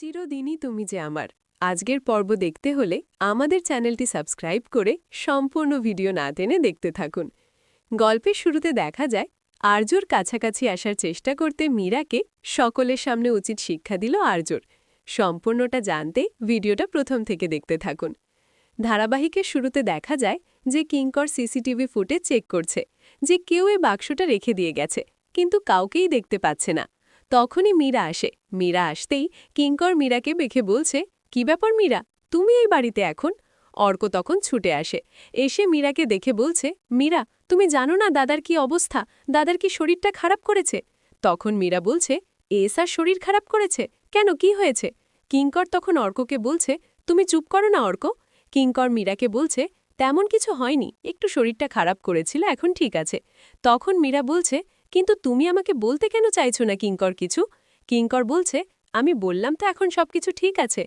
চিরদিনই তুমি যে আমার আজকের পর্ব দেখতে হলে আমাদের চ্যানেলটি সাবস্ক্রাইব করে সম্পূর্ণ ভিডিও না টেনে দেখতে থাকুন। গল্পের শুরুতে দেখা যায় আর্যর কাছাকাছি আসার চেষ্টা করতে মীরাকে সকলের সামনে উচিত শিক্ষা দিল আর্যর। সম্পূর্ণটা জানতে ভিডিওটা প্রথম থেকে দেখতে থাকুন। ধারাবাহিকের শুরুতে দেখা যায় যে কিঙ্কর সিসিটিভি ফুটেজ চেক করছে যে কেউ এই বাক্সটা রেখে দিয়ে গেছে, কিন্তু কাউকেই দেখতে পাচ্ছে না। তখনই মীরা আসে। মীরা আসতেই কিঙ্কর মীরাকে দেখে বলছে, কি ব্যাপার মীরা, তুমি এই বাড়িতে এখন? অর্ক তখন ছুটে আসে, এসে মীরাকে দেখে বলছে, মীরা তুমি জানো না দাদার কি অবস্থা, দাদার কি শরীরটা খারাপ করেছে? তখন মীরা বলছে, স্যার শরীর খারাপ করেছে কেন, কি হয়েছে? কিঙ্কর তখন অর্ককে বলছে, তুমি চুপ করো না অর্ক। কিঙ্কর মীরাকে বলছে, তেমন কিছু হয়নি, একটু শরীরটা খারাপ করেছিল, এখন ঠিক আছে। তখন মীরা বলছে, কিন্তু তুমি আমাকে বলতে কেন চাইছো না কিঙ্কর কিছু? কিঙ্কর বলছে, আমি বললাম তো এখন সবকিছু ঠিক আছে,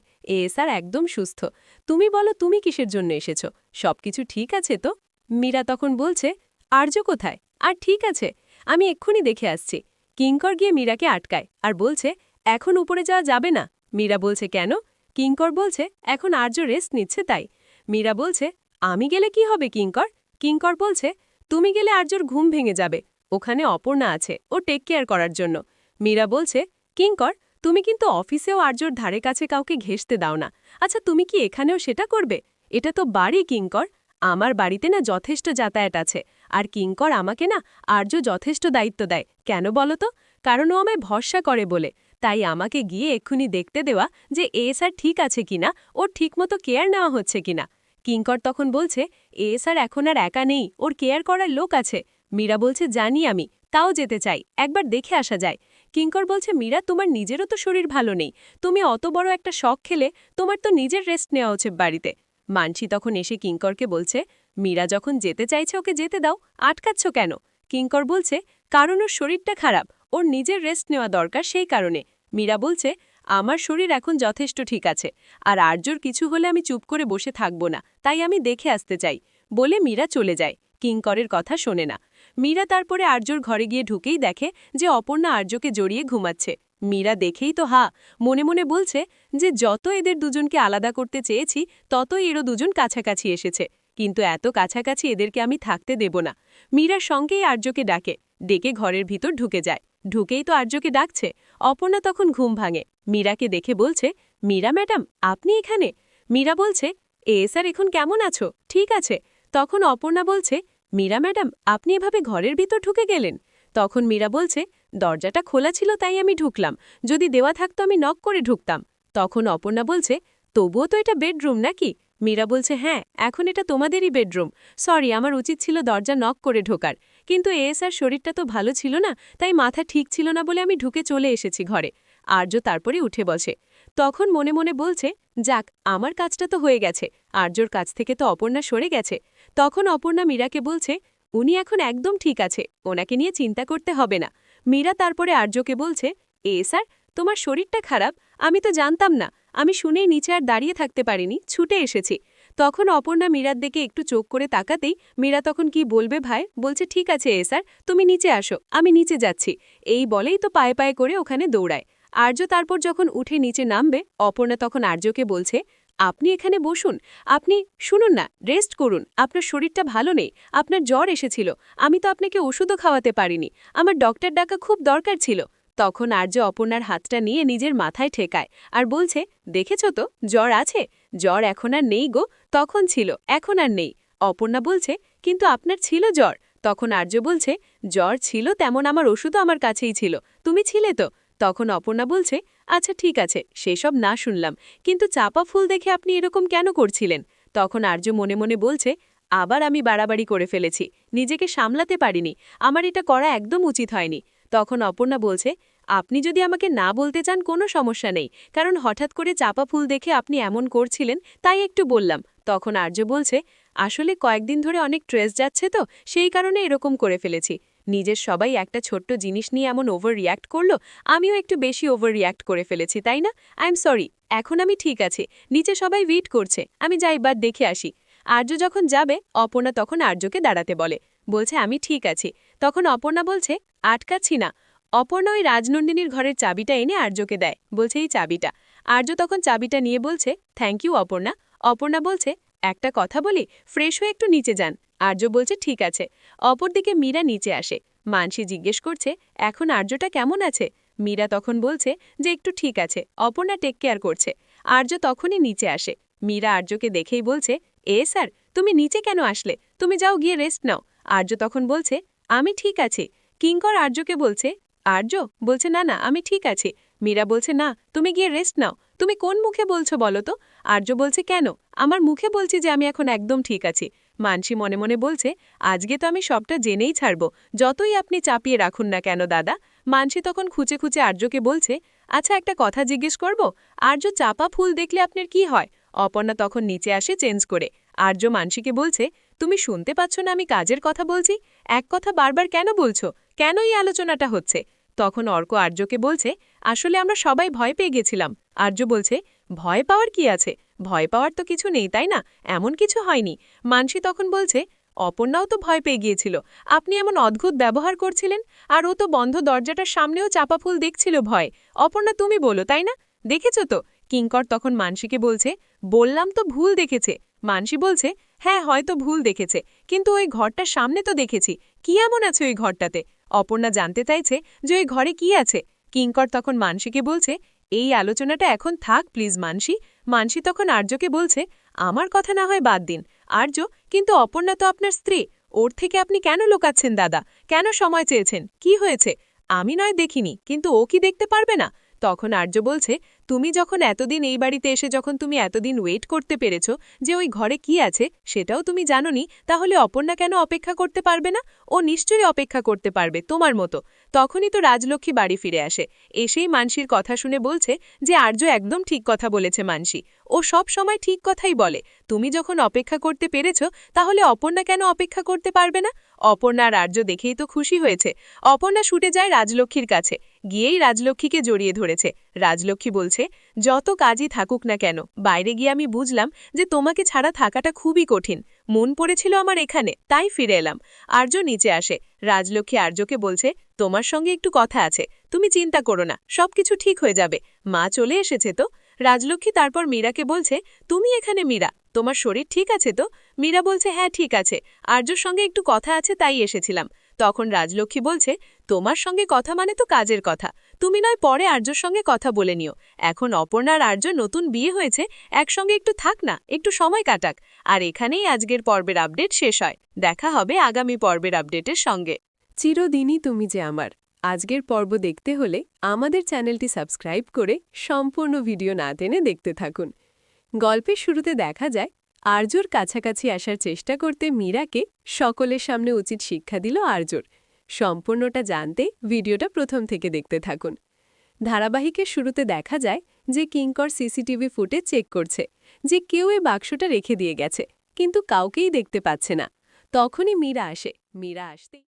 স্যার একদম সুস্থ। তুমি বলো তুমি কিসের জন্য এসেছো, সবকিছু ঠিক আছে তো? মীরা তখন বলছে, আর্য কোথায়? আর ঠিক আছে, আমি এক্ষুনি দেখে আসছি। কিঙ্কর গিয়ে মীরাকে আটকায় আর বলছে, এখন উপরে যাওয়া যাবে না। মীরা বলছে, কেন? কিঙ্কর বলছে, এখন আর্য রেস্ট নিচ্ছে তাই। মীরা বলছে, আমি গেলে কি হবে কিঙ্কর? কিঙ্কর বলছে, তুমি গেলে আর্যর ঘুম ভেঙে যাবে, ওখানে অপর্ণা আছে ও টেক কেয়ার করার জন্য। মীরা বলছে, কিঙ্কর তুমি কিন্তু অফিসেও আর্যর ধারে কাছে কাউকে ঘেঁষতে দাও না। আচ্ছা তুমি কি এখানেও সেটা করবে? এটা তো বাড়ি কিঙ্কর, আমার বাড়িতে না যথেষ্ট যাতায়াত আছে। আর কিঙ্কর আমাকে না আর্য যথেষ্ট দায়িত্ব দেয়, কেন বলো তো? কারণ ও আমায় ভরসা করে বলে। তাই আমাকে গিয়ে এক্ষুনি দেখতে দেওয়া যে স্যার ঠিক আছে কিনা, ওর ঠিকমতো কেয়ার নেওয়া হচ্ছে কিনা। কিঙ্কর তখন বলছে, স্যার এখন আর একা নেই, ওর কেয়ার করার লোক আছে। মীরা বলছে, জানি আমি, তাও যেতে চাই, একবার দেখে আসা যায়। কিঙ্কর বলছে, মীরা তোমার নিজেরও তো শরীর ভালো নেই, তুমি অত বড় একটা শখ খেলে, তোমার তো নিজের রেস্ট নেওয়া উচিত বাড়িতে। মানসী তখন এসে কিঙ্করকে বলছে, মীরা যখন যেতে চাইছে ওকে যেতে দাও, আটকাচ্ছ কেন? কিঙ্কর বলছে, কারণ ওর শরীরটা খারাপ, ওর নিজের রেস্ট নেওয়া দরকার সেই কারণে। মীরা বলছে, আমার শরীর এখন যথেষ্ট ঠিক আছে, আর আর্যর কিছু হলে আমি চুপ করে বসে থাকব না, তাই আমি দেখে আসতে চাই। বলে মীরা চলে যায়, কিঙ্করের কথা শোনে না। মীরা তারপরে আর্যর ঘরে গিয়ে ঢুকেই দেখে যে অপর্ণা আর্যকে জড়িয়ে ঘুমাচ্ছে। মীরা দেখেই তো মনে মনে বলছে যে যত এদের দুজনকে আলাদা করতে চেয়েছি ততই এরও দুজন কাছাকাছি এসেছে, কিন্তু এত কাছাকাছি এদেরকে আমি থাকতে দেব না। মীরার সঙ্গেই আর্যকে ডাকে, ডেকে ঘরের ভিতর ঢুকে যায়। ঢুকেই তো আর্যকে ডাকছে। অপর্ণা তখন ঘুম ভাঙে, মীরাকে দেখে বলছে, মীরা ম্যাডাম আপনি এখানে? মীরা বলছে, স্যার এখন কেমন আছো, ঠিক আছে? তখন অপর্ণা বলছে, মীরা ম্যাডাম আপনি এভাবে ঘরের ভিতর ঢুকে গেলেন? তখন মীরা বলছে, দরজাটা খোলা ছিল তাই আমি ঢুকলাম, যদি দেওয়া থাকতো আমি নক করে ঢুকতাম। তখন অপর্ণা বলছে, তবুও তো এটা বেডরুম নাকি? মীরা বলছে, হ্যাঁ এখন এটা তোমাদেরই বেডরুম, সরি আমার উচিত ছিল দরজা নক করে ঢোকার, কিন্তু স্যার শরীরটা তো ভালো ছিল না, তাই মাথা ঠিক ছিল না বলে আমি ঢুকে চলে এসেছি ঘরে। আর্য তারপরে উঠে বসে। তখন মনে মনে বলছে, যাক আমার কাজটা তো হয়ে গেছে, আর্যর কাছ থেকে তো অপর্ণা সরে গেছে। তখন অপর্ণা মীরাকে বলছে, উনি এখন একদম ঠিক আছে, ওনাকে নিয়ে চিন্তা করতে হবে না। মীরা তারপরে আর্যকে বলছে, স্যার তোমার শরীরটা খারাপ, আমি তো জানতাম না, আমি শুনেই নিচে আর দাঁড়িয়ে থাকতে পারিনি, ছুটে এসেছি। তখন অপর্ণা মীরার দিকে একটু চোখ করে তাকাতেই মীরা তখন কি বলবে ভাই, বলছে, ঠিক আছে স্যার তুমি নিচে আসো, আমি নিচে যাচ্ছি। এই বলেই তো পায়ে পায়ে করে ওখানে দৌড়ায়। আর্য তারপর যখন উঠে নিচে নামবে, অপর্ণা তখন আর্যকে বলছে, আপনি এখানে বসুন, আপনি শুনুন না, রেস্ট করুন, আপনার শরীরটা ভালো নেই, আপনার জ্বর এসেছিল, আমি তো আপনাকে ওষুধও খাওয়াতে পারিনি, আমার ডক্টর ডাকা খুব দরকার ছিল। তখন আর্য অপর্ণার হাতটা নিয়ে নিজের মাথায় ঠেকায় আর বলছে, দেখেছ তো জ্বর আছে, জ্বর এখন আর নেই গো, তখন ছিল এখন আর নেই। অপর্ণা বলছে, কিন্তু আপনার ছিল জ্বর। তখন আর্য বলছে, জ্বর ছিল তেমন আমার ওষুধও আমার কাছেই ছিল, তুমি ছিলে তো। তখন অপর্ণা বলছে, আচ্ছা ঠিক আছে সেসব না শুনলাম, কিন্তু চাপা ফুল দেখে আপনি এরকম কেন করছিলেন? তখন আর্য মনে মনে বলছে, আবার আমি বাড়াবাড়ি করে ফেলেছি, নিজেকে সামলাতে পারিনি, আমার এটা করা একদম উচিত হয়নি। তখন অপর্ণা বলছে, আপনি যদি আমাকে না বলতে চান কোনো সমস্যা নেই, কারণ হঠাৎ করে চাপা ফুল দেখে আপনি এমন করছিলেন তাই একটু বললাম। তখন আর্য বলছে, আসলে কয়েকদিন ধরে অনেক স্ট্রেস যাচ্ছে তো সেই কারণে এরকম করে ফেলেছি। নিজের সবাই একটা ছোট্ট জিনিস নিয়ে এমন ওভার রিয়্যাক্ট করলো, আমিও একটু বেশি ওভার রিয়্যাক্ট করে ফেলেছি তাই না? আই এম সরি, এখন আমি ঠিক আছি, নিচে সবাই ওয়েট করছে, আমি যাই বার দেখে আসি। আর্য যখন যাবে অপর্ণা তখন আর্যকে দাঁড়াতে বলে, বলছে আমি ঠিক আছি। তখন অপর্ণা বলছে, আটকাচ্ছি না। অপর্ণা ওই রাজনন্দিনীর ঘরের চাবিটা এনে আর্যকে দেয়, বলছে এই চাবিটা। আর্য তখন চাবিটা নিয়ে বলছে, থ্যাংক ইউ অপর্ণা। অপর্ণা বলছে, একটা কথা বলি, ফ্রেশ হয়ে একটু নিচে যান। আর্য বলছে, ঠিক আছে। অপরদিকে মীরা নিচে আসে। মানসী জিজ্ঞেস করছে, এখন আর্যটা কেমন আছে? মীরা তখন বলছে যে একটু ঠিক আছে, অপর্ণা টেক কেয়ার করছে। আর্য তখনই নিচে আসে। মীরা আর্যকে দেখেই বলছে, স্যার, তুমি নিচে কেন আসলে? তুমি যাও গিয়ে রেস্ট নাও। আর্য তখন বলছে, আমি ঠিক আছি। কিঙ্কর আর্যকে বলছে, আর্য বলছে, না না, আমি ঠিক আছি। মীরা বলছে, না, তুমি গিয়ে রেস্ট নাও। তুমি কোন মুখে বলছো বলো তো? আর্য বলছে, কেন? আমার মুখে বলছি যে আমি এখন একদম ঠিক আছি। মানসী মনে মনে বলছে, আজকে তো আমি সবটা জেনেই ছাড়ব, যতই আপনি চাপিয়ে রাখুন না কেন দাদা। মানসী তখন খুঁচে খুঁচে আর্যকে বলছে, আচ্ছা একটা কথা জিজ্ঞেস করব, আর্য চাপা ফুল দেখলে আপনার কি হয়? অপর্ণা তখন নিচে আসে চেঞ্জ করে। আর্য মানসীকে বলছে, তুমি শুনতে পাচ্ছ না আমি কাজের কথা বলছি? এক কথা বারবার কেন বলছো? কেন এই আলোচনাটা হচ্ছে? তখন অর্ক আর্যকে বলছে, আসলে আমরা সবাই ভয় পেয়ে গেছিলাম। আর্য বলছে, ভয় পাওয়ার কি আছে? ভয় পাওয়ার তো কিছু নেই, তাই না? এমন কিছু হয়নি। মানসী তখন বলছে, অপর্ণাও তো ভয় পেয়ে গিয়েছিল। আপনি এমন অদ্ভুত ব্যবহার করছিলেন, আর ও তো বন্ধ দরজাটার সামনেও চাপা ফুল দেখছিল ভয়। অপর্ণা তুমি বলো, তাই না? দেখেছ তো? কিঙ্কর তখন মানসীকে বলছে, বললাম তো ভুল দেখেছে। মানসী বলছে, হ্যাঁ হয়তো ভুল দেখেছে, কিন্তু ওই ঘরটার সামনে তো দেখেছি। কি এমন আছে ওই ঘরটাতে? অপর্ণা জানতে চাইছে যে ওই ঘরে কি আছে। কিঙ্কর তখন মানসীকে বলছে, এই আলোচনাটা এখন থাক প্লিজ মানসী। মানসী তখন আর্যকে বলছে, আমার কথা না হয় বাদ দিন আর্য, কিন্তু অপর্ণা তো আপনার স্ত্রী। ওর থেকে আপনি কেন লুকাচ্ছেন দাদা? কেন সময় চেয়েছেন? কি হয়েছে? আমি নয় দেখিনি, কিন্তু ও কি দেখতে পারবে না? তখন আর্য বলছে, তুমি যখন এতদিন এই বাড়িতে এসে যখন তুমি এতদিন ওয়েট করতে পেরেছ যে ওই ঘরে কি আছে সেটাও তুমি জানোনি, তাহলে অপর্ণা কেন অপেক্ষা করতে পারবে না? ও নিশ্চয়ই অপেক্ষা করতে পারবে তোমার মতো। তখনই তো রাজলক্ষ্মী বাড়ি ফিরে আসে। এসেই মানসীর কথা শুনে বলছে যে আর্য একদম ঠিক কথা বলেছে মানসী। ও সব সময় ঠিক কথাই বলে। তুমি যখন অপেক্ষা করতে পেরেছ, তাহলে অপর্ণা কেন অপেক্ষা করতে পারবে না? অপর্ণা আর আর্য দেখেই তো খুশি হয়েছে। অপর্ণা ছুটে যায় রাজলক্ষ্মীর কাছে, গিয়েই রাজলক্ষ্মীকে জড়িয়ে ধরেছে। রাজলক্ষ্মী বলছে, যত কাজই থাকুক না কেন, বাইরে গিয়ে আমি বুঝলাম যে তোমাকে ছাড়া থাকাটা খুবই কঠিন। মন পড়েছিল আমার এখানে, তাই ফিরে এলাম। আর্য নিচে আসে। রাজলক্ষ্মী আর্যকে বলছে, তোমার সঙ্গে একটু কথা আছে, তুমি চিন্তা করো না, সবকিছু ঠিক হয়ে যাবে। মা চলে এসেছে তো? রাজলক্ষ্মী তারপর মীরাকে বলছে, তুমি এখানে মীরা, তোমার শরীর ঠিক আছে তো? মীরা বলছে, হ্যাঁ ঠিক আছে, আর্যর সঙ্গে একটু কথা আছে তাই এসেছিলাম। তখন রাজলক্ষ্মী বলছে, তোমার সঙ্গে কথা মানে তো কাজের কথা, তুমি নয় পরে আর্যর সঙ্গে কথা বলে নিও। এখন অপর্ণার আর্য নতুন বিয়ে হয়েছে, একসঙ্গে একটু থাক না, একটু সময় কাটাক। আর এখানেই আজকের পর্বের আপডেট শেষ হয়। দেখা হবে আগামী পর্বের আপডেটের সঙ্গে। চিরদিনই তুমি যে আমার আজকের পর্ব দেখতে হলে আমাদের চ্যানেলটি সাবস্ক্রাইব করে সম্পূর্ণ ভিডিও না টেনে দেখতে থাকুন। গল্পের শুরুতে দেখা যায় আর্যর কাছাকাছি আসার চেষ্টা করতে মীরাকে সকলের সামনে উচিত শিক্ষা দিল আর্যর। সম্পূর্ণটা জানতে ভিডিওটা প্রথম থেকে দেখতে থাকুন। ধারাবাহিকের শুরুতে দেখা যায় যে কিঙ্কর সিসিটিভি ফুটেজ চেক করছে যে কেউ এই বাক্সটা রেখে দিয়ে গেছে, কিন্তু কাউকেই দেখতে পাচ্ছে না। তখনই মীরা আসে। মীরা আসতেই